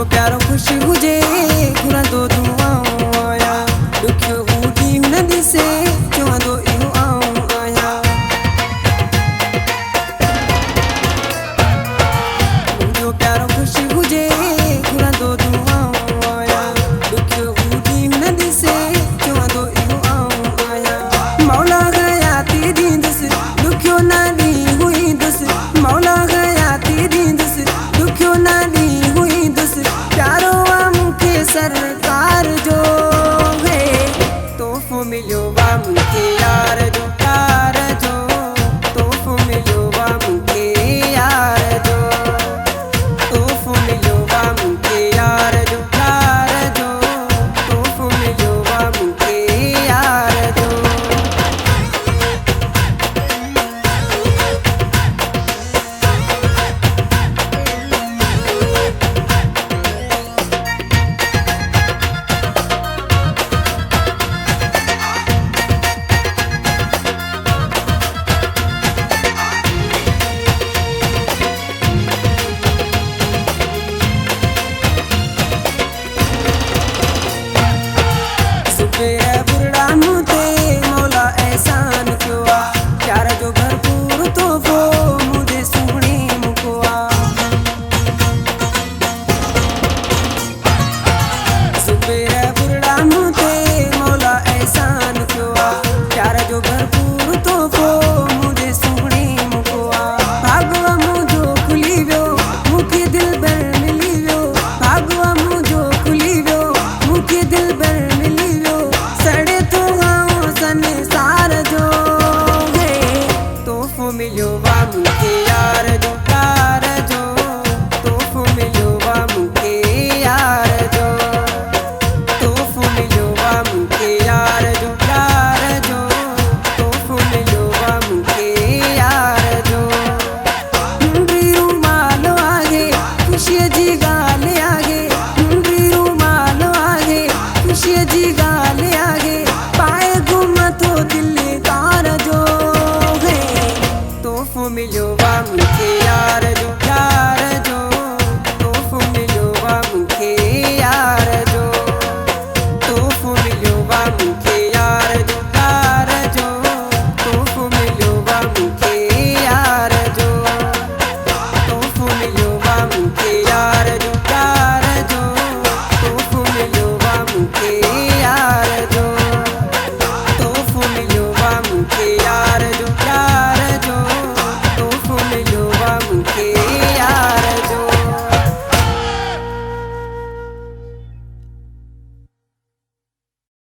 मुझो प्यारो खुश हुजे घुरंदो दुआऊं आया दुखियो हूंदी हुन दिसे चवंदो इहो आऊं आहियां मुझो प्यारो खुश हुजे घुरंदो दुआऊं आया दुखियो हूंदी हुन दिसे चवंदो इहो आऊं आहियां मौला हयाती ॾींदुसि दुखियो न ॾींहुं हुईंदुसि मौला हयाती ॾींदुसि दुखियो न ॾींहुं हुईंदुसि प्यारो आहे मूंखे सरकार जो हे तोहफ़ो मिलियो आहे मूंखे यार जो प्यार जो तोहफ़ो मिलियो आहे मूंखे यार जो तोहफ़ो मिलियो आहे मूंखे यार जो प्यार जो तोहफ़ो मिलियो आहे मूंखे यार जो बुरड़ा मूं ते मौला एहसान कयो आहे प्यार जो भरपूर तोहफ़ो मुंहिंजे सुहिणे मुको आहे बुरड़ा मूं ते मौला एहसान कयो आहे प्यार जो भरपूर तोहफ़ो मुंहिंजे सुहिणे मुको आहे भाॻ मुंहिंजो खुली वियो मूंखे दिलबर मिली वियो भाॻ मुंहिंजो खुली वियो मूंखे दिलबर मिली वियो सड़े थो संसार जो हे तोहफ़ो मिलियो आहे मूंखे यार जो प्यार जो तोहफ़ो मिलियो आहे मूंखे यार जो तोहफ़ो मिलियो आहे मूंखे यार जो प्यार जो तोहफ़ो मिलियो आहे मूंखे यार जो रुमाल आहे ख़ुशीअ जी ॻाल्हि